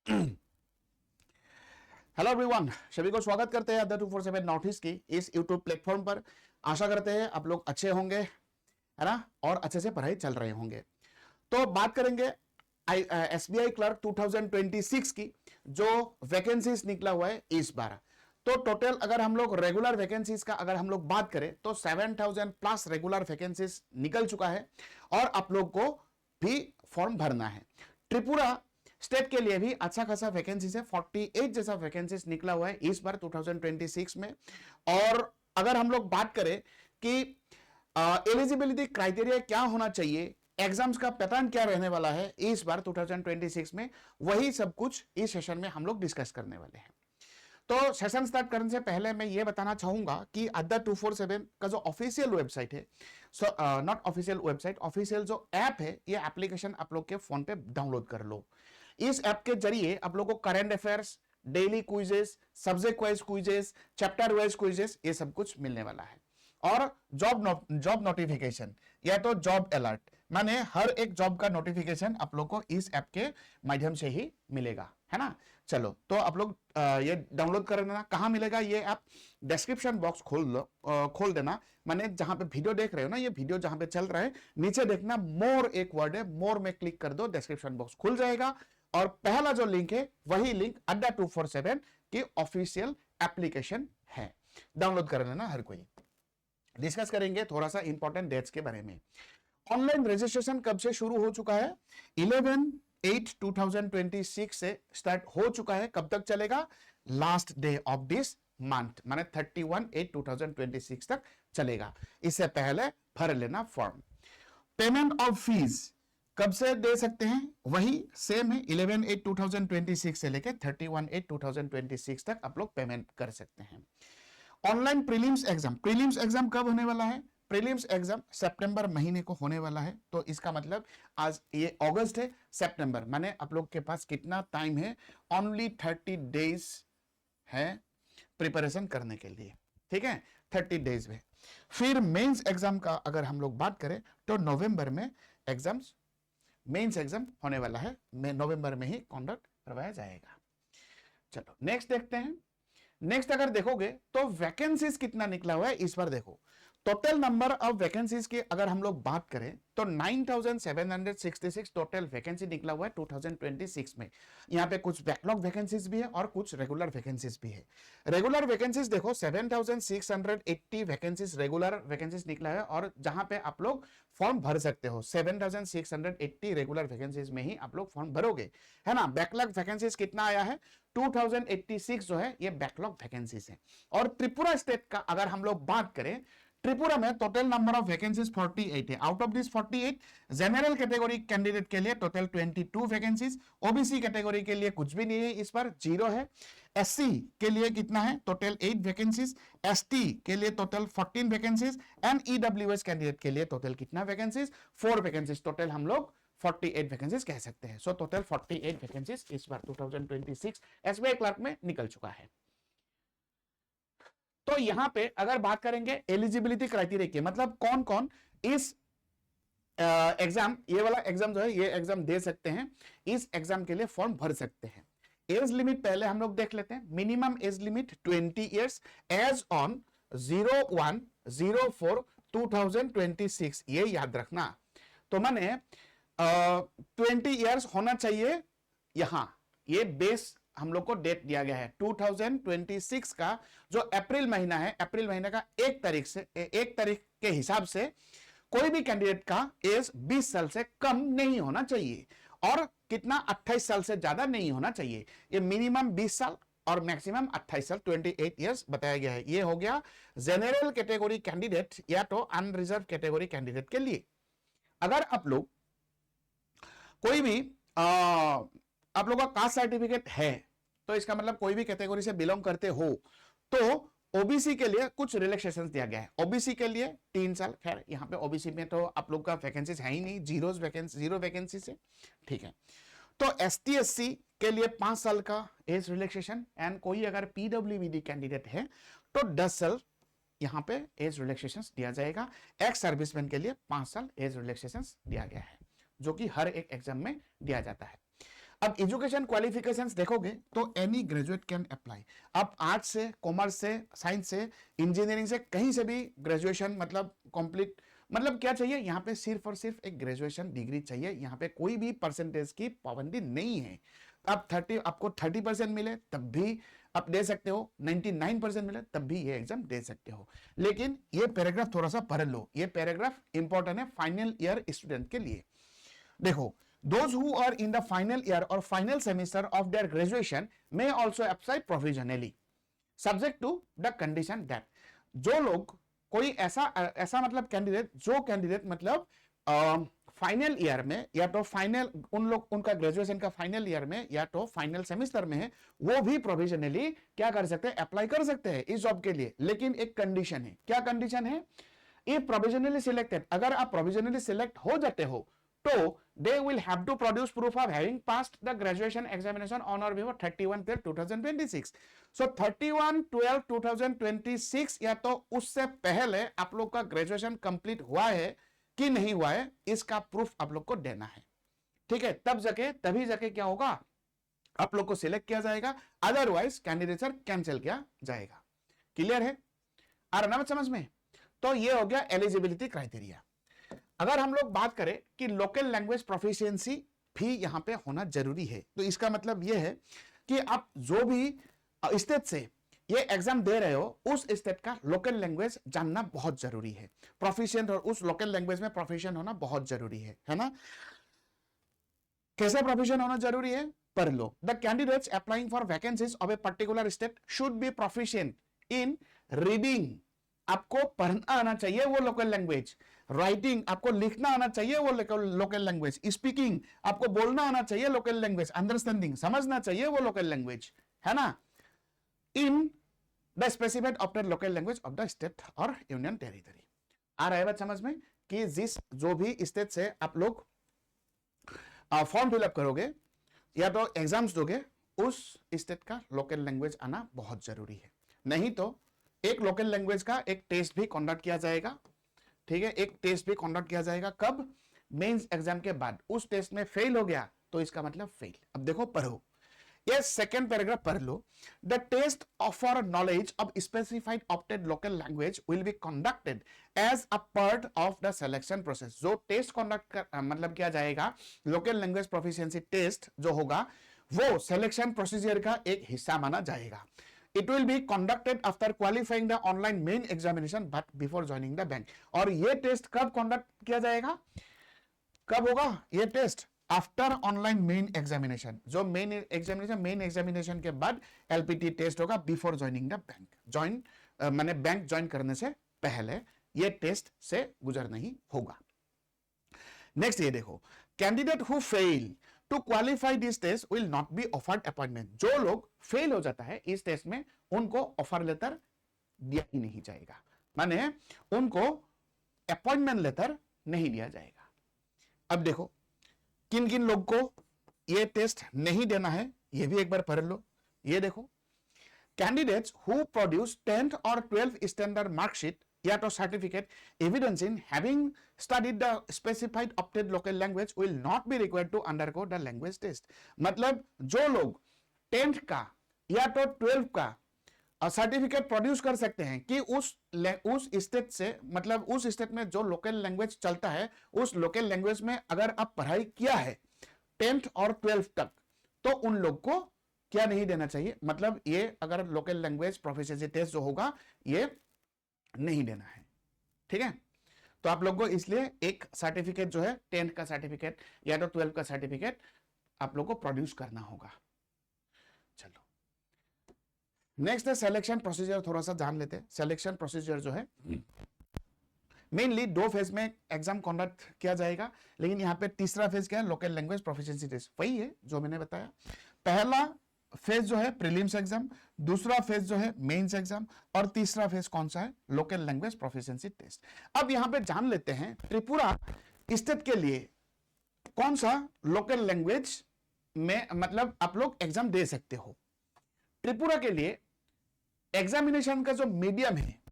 Hello everyone, सभी को स्वागत करते हैं अदर 247 नॉर्थ ईस्ट की इस यूट्यूब प्लेटफॉर्म पर। आशा करते हैं आप लोग अच्छे होंगे, है ना, और अच्छे से पढ़ाई चल रहे होंगे। तो बात करेंगे एसबीआई क्लर्क 2026 की, जो वैकेंसीज निकला हुआ है इस बार। तो टोटल अगर हम लोग रेगुलर वैकेंसीज का अगर हम लोग बात करें तो 7000 प्लस रेगुलर वैकेंसीज निकल चुका है और आप लोग को भी फॉर्म भरना है। त्रिपुरा स्टेट के लिए भी अच्छा खासा वैकेंसीज है, 48 जैसा वैकेंसीज निकला हुआ है इस बार 2026 में। और अगर हम लोग बात करें कि एलिजिबिलिटी क्राइटेरिया क्या होना चाहिए, एग्जाम्स का पैटर्न क्या रहने वाला है इस बार 2026 में, वही सब कुछ इस सेशन में हम लोग डिस्कस करने वाले हैं। तो सेशन स्टार्ट करने से पहले मैं ये बताना चाहूंगा कि अदर 247 का जो ऑफिशियल वेबसाइट है, नॉट ऑफिशियल वेबसाइट, ऑफिशियल जो ऐप है, ये एप्लीकेशन आप लोग के फोन पे डाउनलोड कर लो। इस ऐप के जरिए आप लोग को current affairs, daily quizzes, subject wise quizzes, chapter wise quizzes, ये सब कुछ मिलने वाला है। और जॉब नोटिफिकेशन या तो जॉब अलर्ट, माने हर एक जॉब का नोटिफिकेशन आप लोग को इस ऐप के माध्यम से ही मिलेगा, है ना। चलो, तो आप लोग ये डाउनलोड कर लेना। कहां मिलेगा ये ऐप? डिस्क्रिप्शन बॉक्स खोल देना, माने जहां पे वीडियो देख रहे हो ना, ये वीडियो जहां पे चल रहा है, नीचे देखना मोर एक वर्ड है, मोर में क्लिक कर दो, डिस्क्रिप्शन बॉक्स खुल जाएगा और पहला जो लिंक है वही लिंक अड्डा 247 की ऑफिशियल एप्लीकेशन है। डाउनलोड कर लेना हर कोई। डिस्कस करेंगे थोड़ा सा इंपॉर्टेंट डेट्स के बारे में। ऑनलाइन रजिस्ट्रेशन कब से शुरू हो चुका है? 11/8/2026 से स्टार्ट हो चुका है। कब तक चलेगा? Last day of this month, माने 31/8/2026 तक चलेगा। इससे पहले भर लेना फॉर्म। पेमेंट ऑफ फीस कब से दे सकते हैं? वही सेम है, 11/8/2026 से लेकर 31/8/2026 तक आप लोग पेमेंट कर सकते हैं। ऑनलाइन प्रीलिम्स एग्जाम कब होने वाला है? प्रीलिम्स एग्जाम सितंबर महीने को होने वाला है। तो इसका मतलब आज ये अगस्त है, सितंबर माने आप लोग के पास कितना टाइम है? ओनली 30 डेज है प्रिपरेशन करने के लिए, ठीक है, 30 डेज में। फिर मेंस एग्जाम का अगर हम लोग बात करें तो नवंबर में मेंस एग्जाम होने वाला है, नवंबर में ही कंडक्ट करवाया जाएगा। चलो नेक्स्ट देखते हैं। नेक्स्ट अगर देखोगे तो वैकेंसीज कितना निकला हुआ है इस बार देखो। टोटल नंबर ऑफ वैकेंसीज की अगर हम लोग बात करें तो 9766 टोटल वैकेंसी निकला हुआ है 2026 में। यहां पे कुछ बैकलॉग वैकेंसीज भी है और कुछ रेगुलर वैकेंसीज भी है। रेगुलर वैकेंसीज देखो 7680 वैकेंसीज रेगुलर वैकेंसीज निकला है और जहां पे आप लोग फॉर्म भर सकते हो 7680 रेगुलर वैकेंसीज में ही आप लोग फॉर्म भरोगे, है ना। बैकलॉग वैकेंसीज कितना आया है? 2086 जो है ये बैकलॉग वैकेंसीज है। और त्रिपुरा स्टेट का अगर हम लोग बात करें, त्रिपुरा में टोटल नंबर ऑफ वैकेंसीज 48 है। Out of this 48 general category candidate के लिए टोटल 22 वैकेंसीज, ओबीसी कैटेगरी के लिए कुछ भी नहीं है, इस पर 0 है। एससी के लिए कितना है? टोटल 8 वैकेंसीज, एसटी के लिए total 14 vacancies and EWS candidate के लिए टोटल कितना वैकेंसीज? 4 वैकेंसीज। टोटल हम लोग 48 वैकेंसीज कह सकते हैं। सो टोटल 48 वैकेंसीज इस बार 2026 एसबीआई क्लर्क में निकल चुका है। तो यहां पे अगर बात करेंगे एलिजिबिलिटी क्राइटेरिया की, मतलब कौन कौन इस एग्जाम, ये वाला एग्जाम जो है ये एग्जाम दे सकते हैं, इस एग्जाम के लिए फॉर्म भर सकते हैं। एज लिमिट पहले हम लोग देख लेते हैं। Minimum age limit 20 years age on 01/04/2026, ये याद रखना। तो मैंने 20 इयर्स होना चाहिए। यहां ये बेस हम लोग को डेट दिया गया है 2026 का जो अप्रैल महीना है, अप्रैल महीने का 1 तारीख के हिसाब से कोई भी कैंडिडेट का एज 20 साल से कम नहीं होना चाहिए और कितना 28 साल से ज्यादा नहीं होना चाहिए। ये मिनिमम 20 साल और मैक्सिमम 28 साल 28 इयर्स बताया गया है। ये हो गया जनरल कैटेगरी कैंडिडेट या तो अनरिजर्व कैटेगरी कैंडिडेट के लिए। अगर आप लोग कोई भी आप लोगों का कास्ट सर्टिफिकेट है तो इसका मतलब कोई भी कैटेगरी से बिलोंग करते हो, तो ओबीसी के लिए कुछ रिलैक्सेशन दिया गया है। ओबीसी के लिए 3 साल, खैर यहाँ पे ओबीसी में तो आप लोग का वैकेंसीज है ही नहीं, जीरो वैकेंसी से, ठीक है। तो एसटी एससी के लिए 5 साल का एज रिलैक्सेशन एंड कोई अगर पीडब्ल्यूबीडी कैंडिडेट है तो 10 साल यहां पे एज रिलैक्सेशन दिया जाएगा। एक्स सर्विसमैन के लिए 5 साल एज रिलैक्सेशन दिया गया है, जो कि हर एक एग्जाम में दिया जाता है। अब एजुकेशन क्वालिफिकेशंस देखोगे तो एनी ग्रेजुएट कैन अप्लाई। आप आर्ट्स से, कॉमर्स से, साइंस से, इंजीनियरिंग से, कहीं से भी ग्रेजुएशन मतलब कंप्लीट, मतलब क्या चाहिए यहाँ पे, सिर्फ और सिर्फ एक ग्रेजुएशन डिग्री चाहिए। यहाँ पे कोई भी परसेंटेज की पाबंदी नहीं है। अब 30 आपको 30% मिले तब भी आप दे सकते हो, 99% मिले तब भी ये एग्जाम दे सकते हो। लेकिन ये पैराग्राफ थोड़ा सा पढ़ लो, ये पैराग्राफ इंपॉर्टेंट है फाइनल ईयर स्टूडेंट के लिए। देखो, those who are in the final year or final semester of their graduation may also apply provisionally subject to the condition that, जो लोग कोई ऐसा मतलब कैंडिडेट, जो कैंडिडेट मतलब फाइनल ईयर में या तो फाइनल, उन लोग उनका ग्रेजुएशन का फाइनल ईयर में या तो फाइनल सेमेस्टर में है, वो भी प्रोविजनली क्या कर सकते हैं, अप्लाई कर सकते हैं इस जॉब के लिए। लेकिन एक कंडीशन है। क्या कंडीशन है? इफ प्रोविजनली सिलेक्टेड, अगर आप प्रोविजनली सिलेक्ट हो जाते हो तो they will have to produce proof of having passed the graduation examination on or before 31/12/2026. So 31/12/2026 या तो उससे पहले आप लोग का ग्रेजुएशन कंप्लीट हुआ है कि नहीं हुआ है, इसका प्रूफ आप लोग को देना है। ठीक है, तभी जाके क्या होगा, आप लोग को सिलेक्ट किया जाएगा, अदरवाइज कैंडिडेचर कैंसिल किया जाएगा। क्लियर है? आ रहा ना समझ में? तो ये हो गया एलिजिबिलिटी क्राइटेरिया। अगर हम लोग बात करें कि लोकल लैंग्वेज प्रोफिशिएंसी भी यहां पे होना जरूरी है, तो इसका मतलब यह है कि आप जो भी स्टेट से ये एग्जाम दे रहे हो, उस स्टेट का लोकल लैंग्वेज जानना बहुत जरूरी है। प्रोफिशिएंट और उस लोकल लैंग्वेज में प्रोफिशिएंट होना बहुत जरूरी है ना? कैसे प्रोफिशिएंट होना जरूरी है, पढ़ लो। The candidates applying for vacancies of a particular state should be proficient in reading, आपको पढ़ना आना चाहिए वो लोकल लैंग्वेज, राइटिंग आपको लिखना आना चाहिए वो लोकल लैंग्वेज, स्पीकिंग आपको बोलना आना चाहिए लोकल लैंग्वेज, अंडरस्टैंडिंग समझना चाहिए वो लोकल लैंग्वेज, है ना, in the specified opted local language of the state और यूनियन टेरिटरी। आ रहा है बात समझ में कि जिस जो भी स्टेट से आप लोग फॉर्म फिलअप करोगे या तो एग्जाम्स दोगे, उस स्टेट का लोकल लैंग्वेज आना बहुत जरूरी है। नहीं तो एक लोकल लैंग्वेज का एक टेस्ट भी कंडक्ट किया जाएगा। ठीक है, एक टेस्ट भी कंडक्ट किया जाएगा, कब? मेंस एग्जाम के बाद। उस टेस्ट में फेल हो गया तो इसका मतलब फेल। अब देखो, पढ़ो ये सेकंड पैराग्राफ पढ़ लो। The test for knowledge of specified opted local language will be conducted as a part of the selection process. जो टेस्ट कंडक्ट मतलब किया जाएगा, लोकल लैंग्वेज प्रोफिशिएंसी टेस्ट जो होगा, वो सिलेक्शन प्रोसीजर का एक हिस्सा माना जाएगा। It will be conducted after qualifying the online main examination but before joining the bank। और ये टेस्ट कब कंडक्ट किया जाएगा, कब होगा ये test? After online main examination. जो मेन एग्जामिनेशन के बाद एलपीटी टेस्ट होगा, बिफोर ज्वाइनिंग द बैंक। मैंने बैंक ज्वाइन करने से पहले ये टेस्ट से गुजरना ही होगा। नेक्स्ट ये देखो, candidate who fail to qualify this test will not be offered appointment. जो लोग फेल हो जाता है इस टेस्ट में, उनको ऑफर लेटर दिया ही नहीं जाएगा, माने उनको अपॉइंटमेंट लेटर नहीं दिया जाएगा। अब देखो किन किन लोग को ये टेस्ट नहीं देना है, ये भी एक बार पढ़ लो। ये देखो, कैंडिडेट्स हु प्रोड्यूस 10th और 12th स्टैंडर्ड मार्कशीट या तो certificate evidencing having studied the specified opted local language will not be required to undergo the language test। मतलब जो लोग 10th का या तो 12th का सर्टिफिकेट प्रोड्यूस कर सकते हैं कि उस स्टेट से, मतलब उस स्टेट में जो लोकल लैंग्वेज चलता है, उस लोकल लैंग्वेज में अगर आप पढ़ाई किया है 10th और 12th तक, तो उन लोग को क्या नहीं देना चाहिए, मतलब ये अगर लोकल लैंग्वेज प्रोफिशिएंसी टेस्ट जो होगा ये नहीं देना है। ठीक है, तो आप लोग को इसलिए एक सर्टिफिकेट जो है 10th का सर्टिफिकेट या तो 12th का सर्टिफिकेट आप लोग को प्रोड्यूस करना होगा। चलो नेक्स्ट है सिलेक्शन प्रोसीजर, थोड़ा सा जान लेते हैं। सिलेक्शन प्रोसीजर जो है मेनली 2 फेज में एग्जाम कंडक्ट किया जाएगा, लेकिन यहाँ पे तीसरा फेज क्या है, लोकल लैंग्वेज प्रोफिशिएंसी टेस्ट, वही है जो मैंने बताया। पहला फेज जो है प्रीलिम्स एग्जाम, दूसरा फेज जो है मेंस एग्जाम, और तीसरा फेज कौन सा है, लोकल लैंग्वेज प्रोफिशिएंसी टेस्ट। अब यहां पे जान लेते हैं त्रिपुरा स्टेट के लिए कौन सा लोकल लैंग्वेज में मतलब आप लोग एग्जाम दे सकते हो। त्रिपुरा के लिए एग्जामिनेशन का जो मीडियम है,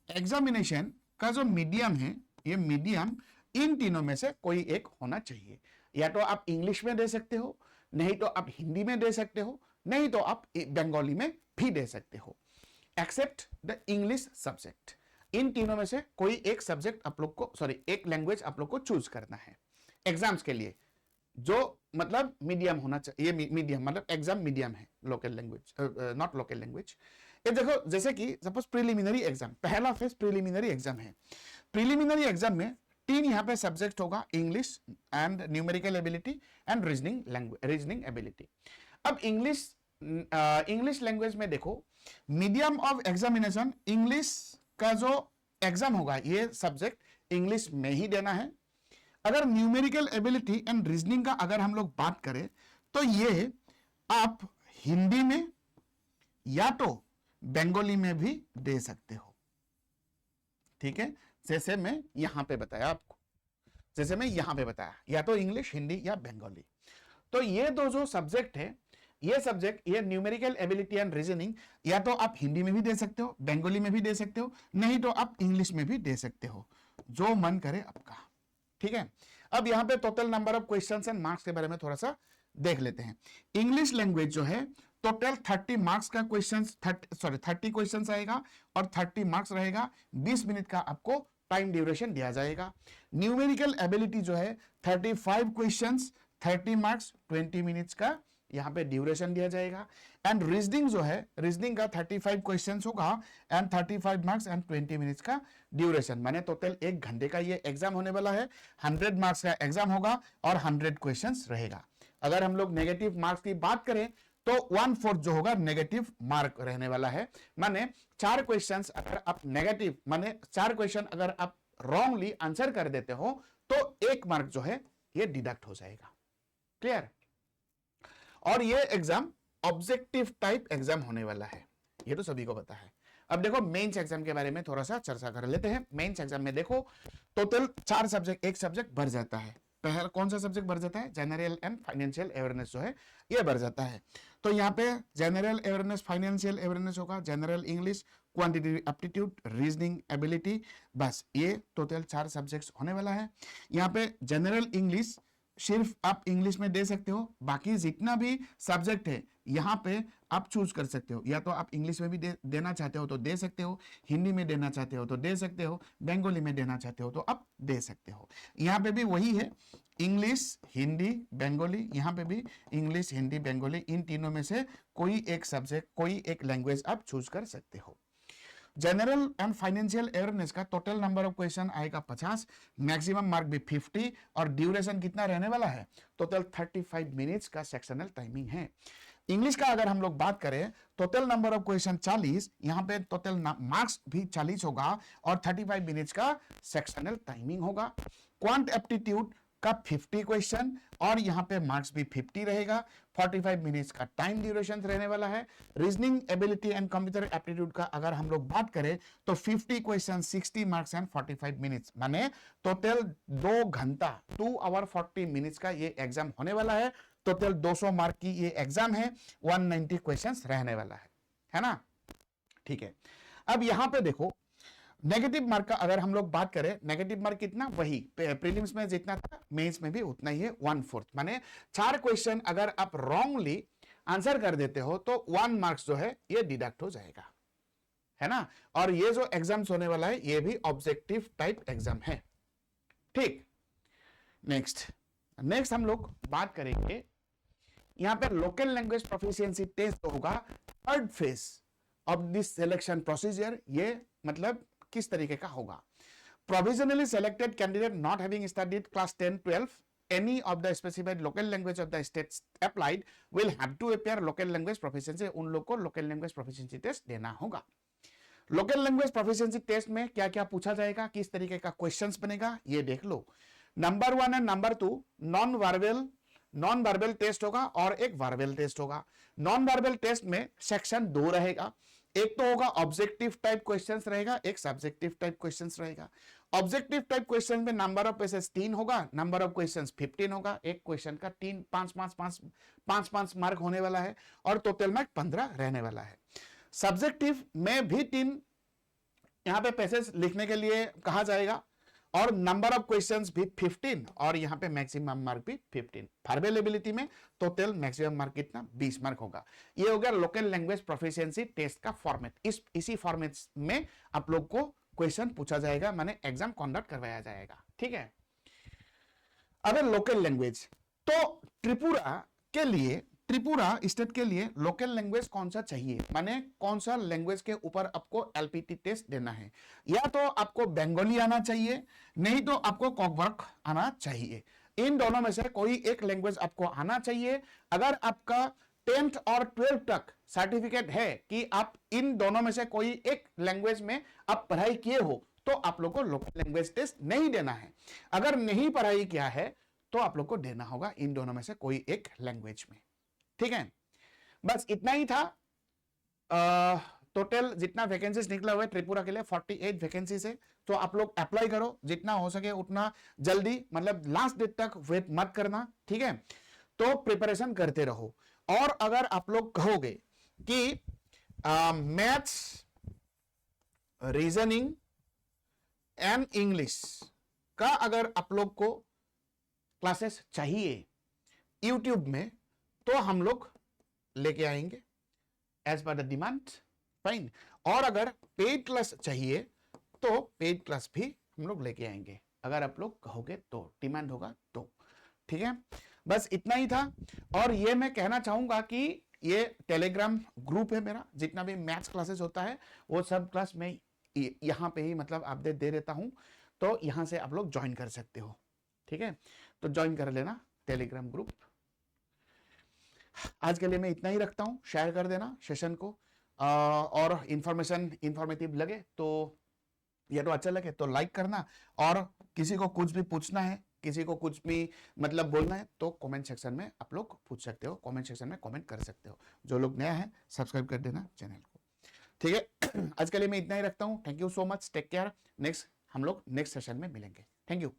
एग्जामिनेशन का जो मीडियम है, ये मीडियम इन तीनों में से कोई एक होना चाहिए। या तो आप इंग्लिश में दे सकते हो, नहीं तो आप हिंदी में दे सकते हो, नहीं तो आप बंगाली में भी दे सकते हो, एक्सेप्ट द इंग्लिश सब्जेक्ट। इन तीनों में से कोई एक सब्जेक्ट आप लोग को, सॉरी एक लैंग्वेज आप लोग को चूज करना है एग्जाम्स के लिए, जो मतलब मीडियम होना चाहिए। ये मीडियम मतलब एग्जाम मीडियम है, local language not local language. ये देखो जैसे कि सपोज प्रीलिमिनरी एग्जाम, पहला फेज प्रीलिमिनरी एग्जाम है। प्रीलिमिनरी एग्जाम में 3 यहाँ पे सब्जेक्ट होगा, English and numerical ability and reasoning ability. अब इंग्लिश लैंग्वेज में देखो, मीडियम ऑफ एग्जामिनेशन इंग्लिश का जो एग्जाम होगा ये सब्जेक्ट इंग्लिश में ही देना है। अगर न्यूमेरिकल एबिलिटी एंड रीजनिंग का अगर हम लोग बात करें तो ये आप हिंदी में या तो बंगाली में भी दे सकते हो, ठीक है, जैसे मैं यहां पे बताया आपको, जैसे मैं यहां पे बताया, या तो इंग्लिश, हिंदी या बंगाली। तो ये दो जो सब्जेक्ट है, ये सब्जेक्ट, ये न्यूमेरिकल एबिलिटी एंड रीजनिंग, या तो आप हिंदी में भी दे सकते हो, बंगाली में भी दे सकते हो, नहीं तो आप इंग्लिश में भी दे सकते हो, जो मन करे आपका, ठीक है। अब यहां पे total number of questions and marks के बारे में थोड़ा सा देख लेते हैं। इंग्लिश लैंग्वेज जो है टोटल 30 मार्क्स का क्वेश्चंस, 30 क्वेश्चंस आएगा और 30 मार्क्स रहेगा। 20 मिनट का आपको टाइम ड्यूरेशन दिया जाएगा। न्यूमेरिकल एबिलिटी जो है 35 क्वेश्चंस, 30 मार्क्स, 20 मिनट्स का यहाँ पे ड्यूरेशन दिया जाएगा। एंड रीजनिंग जो है, रीजनिंग का 35 क्वेश्चंस होगा एंड 35 मार्क्स एंड 20 मिनट्स का ड्यूरेशन, माने टोटल 1 घंटे का ये एग्जाम होने वाला है। 100 मार्क्स का एग्जाम होगा और 100 क्वेश्चंस रहेगा। अगर हम लोग नेगेटिव मार्क्स की बात करें तो 1/4 जो होगा नेगेटिव मार्क रहने वाला है, माने 4 क्वेश्चंस अगर आप नेगेटिव, माने 4 क्वेश्चन अगर आप रॉन्गली आंसर कर देते हो तो 1 मार्क जो है ये डिडक्ट हो जाएगा। क्लियर? और ये एग्जाम ऑब्जेक्टिव टाइप एग्जाम होने वाला है, ये तो सभी को पता है। अब देखो मेंस एग्जाम के बारे में थोड़ा सा चर्चा कर लेते हैं। मेंस एग्जाम में देखो टोटल 4 सब्जेक्ट, एक सब्जेक्ट बढ़ जाता है। पहला कौन सा सब्जेक्ट बढ़ जाता है? जनरल एंड फाइनेंशियल अवेयरनेस जो है ये बढ़ जाता है। तो यहाँ पे जनरल अवेयरनेस, फाइनेंशियल अवेयरनेस होगा, general English, quantitative aptitude, reasoning ability, बस ये टोटल 4 सब्जेक्ट्स होने वाला है। यहाँ पे जनरल इंग्लिश सिर्फ आप इंग्लिश में दे सकते हो, बाकी जितना भी सब्जेक्ट है यहाँ पे आप चूज कर सकते हो, या तो आप इंग्लिश में भी देना चाहते हो तो दे सकते हो, हिंदी में देना चाहते हो तो दे सकते हो, बंगाली में देना चाहते हो तो आप दे सकते हो। यहाँ पे भी वही है, इंग्लिश, हिंदी, बंगाली, यहाँ पे भी इंग्लिश, हिंदी, बंगाली, इन तीनों में से कोई एक सब्जेक्ट, कोई एक लैंग्वेज आप चूज कर सकते हो। जनरल एंड फाइनेंशियल अवेयरनेस का टोटल नंबर ऑफ क्वेश्चन आएगा 50, मैक्सिमम मार्क भी 50 और ड्यूरेशन कितना रहने वाला है? टोटल 35 मिनट्स का सेक्शनल टाइमिंग है। इंग्लिश का अगर हम लोग बात करें, टोटल नंबर ऑफ क्वेश्चन 40, यहाँ पे टोटल मार्क्स भी 40 होगा और 35 मिनट्स का सेक्शनल टाइमिंग होगा। क्वांट एप्टीट्यूड का 50 क्वेश्चन और यहाँ पे मार्क्स भी 50 रहेगा, 45 मिनट्स का टाइम ड्यूरेशन रहने वाला है। Reasoning ability and computer aptitude का अगर हम लोग बात करें तो 50 क्वेश्चन, 60 मार्क्स एंड 45 मिनट्स, माने टोटल 2 घंटा, 2 आवर 40 मिनट्स का ये एग्जाम होने वाला है। टोटल 200 मार्क की ये एग्जाम है, 190 क्वेश्चंस रहने वाला है ना? ठीक है। अब यहां पे देखो नेगेटिव मार्क का अगर हम लोग बात करें, नेगेटिव मार्क कितना? वही प्रीलिम्स में जितना था मेंस में भी उतना ही है, 1/4, माने 4 क्वेश्चन अगर आप रॉन्गली आंसर कर देते हो तो 1 मार्क्स जो है ये डिडक्ट हो जाएगा, है ना? और ये जो एग्जाम्स होने वाला है ये भी ऑब्जेक्टिव टाइप एग्जाम है। ठीक, नेक्स्ट हम लोग बात करेंगे यहां पर लोकल लैंग्वेज प्रोफिशिएंसी टेस्ट होगा, third phase of this selection procedure. ये मतलब किस तरीके का होगा? Provisionally selected candidate not having studied class 10, 12 any of the specified local language of the states applied will have to appear local language proficiency। उन लोग को local language proficiency test देना होगा। लोकल लैंग्वेज प्रोफिशिएंसी टेस्ट में क्या क्या पूछा जाएगा, किस तरीके का क्वेश्चंस बनेगा, ये देख लो। Number 1 and number 2 non verbal test होगा और एक वर्बल टेस्ट होगा। नॉन वर्बल टेस्ट में सेक्शन 2 रहेगा, एक तो होगा ऑब्जेक्टिव टाइप क्वेश्चंस रहेगा, एक सब्जेक्टिव टाइप क्वेश्चंस रहेगा। ऑब्जेक्टिव टाइप क्वेश्चन में नंबर ऑफ पेसेस 3 होगा, नंबर ऑफ क्वेश्चंस 15 होगा, एक क्वेश्चन का 5 मार्क होने वाला है और टोटल मार्क 15 रहने वाला है। सब्जेक्टिव में भी 3 यहां पे पेसेस लिखने के लिए कहा जाएगा, और नंबर ऑफ क्वेश्चंस भी 15 और यहाँ पे मैक्सिमम मार्क भी 15। फार्मेलेबिलिटी में टोटल मैक्सिमम मार्क कितना 20 मार्क होगा। ये हो गया लोकल लैंग्वेज प्रोफिशिएंसी टेस्ट का फॉर्मेट। इसी फॉर्मेट में आप लोग को क्वेश्चन पूछा जाएगा, माने एग्जाम कंडक्ट करवाया जाएगा, ठीक है। अब लोकल लैंग्वेज, तो त्रिपुरा स्टेट के लिए लोकल लैंग्वेज कौन सा चाहिए, माने कौन सा लैंग्वेज के ऊपर आपको एलपीटी टेस्ट देना है। या तो आपको बंगाली आना चाहिए, नहीं तो आपको कॉकवर्क आना चाहिए। इन दोनों में से कोई एक लैंग्वेज आपको आना चाहिए। अगर आपका 10th और 12th तक सर्टिफिकेट है कि आप इन दोनों में से कोई एक लैंग्वेज में आप पढ़ाई किए हो, तो आप लोग को लोकल लैंग्वेज टेस्ट नहीं देना है। अगर नहीं पढ़ाई किया है तो आप लोग को देना होगा इन दोनों में से कोई एक लैंग्वेज में, ठीक है। बस इतना ही था। टोटल जितना वैकेंसीज निकला हुआ है त्रिपुरा के लिए 48 वैकेंसीज है। तो आप लोग अप्लाई करो, जितना हो सके उतना जल्दी, मतलब लास्ट डेट तक वेट मत करना, ठीक है। तो प्रिपरेशन करते रहो। और अगर आप लोग कहोगे कि मैथ्स, रीजनिंग एंड इंग्लिश का अगर आप लोग को क्लासेस चाहिए यूट्यूब में, तो हम लोग लेके आएंगे as per the demand, fine. और अगर पेड क्लास चाहिए तो पेड क्लास भी हम लोग लेके आएंगे, अगर आप लोग कहोगे तो, डिमांड होगा तो, ठीक है। बस इतना ही था। और ये मैं कहना चाहूंगा कि ये टेलीग्राम ग्रुप है मेरा, जितना भी मैथ्स क्लासेस होता है वो सब क्लास मैं यहाँ पे ही मतलब अपडेट दे देता हूँ, तो यहाँ से आप लोग ज्वाइन कर सकते हो, ठीक है। तो ज्वाइन कर लेना टेलीग्राम ग्रुप। आज के लिए मैं इतना ही रखता हूँ, शेयर कर देना सेशन को। और इंफॉर्मेटिव लगे तो, या तो अच्छा लगे तो लाइक करना। और किसी को कुछ भी पूछना है, किसी को कुछ भी मतलब बोलना है, तो कमेंट सेक्शन में आप लोग पूछ सकते हो, कमेंट सेक्शन में कमेंट कर सकते हो। जो लोग नया है सब्सक्राइब कर देना चैनल को, ठीक है। आज के लिए मैं इतना ही रखता हूँ। Thank you so much, take care. हम लोग नेक्स्ट सेशन में मिलेंगे। Thank you.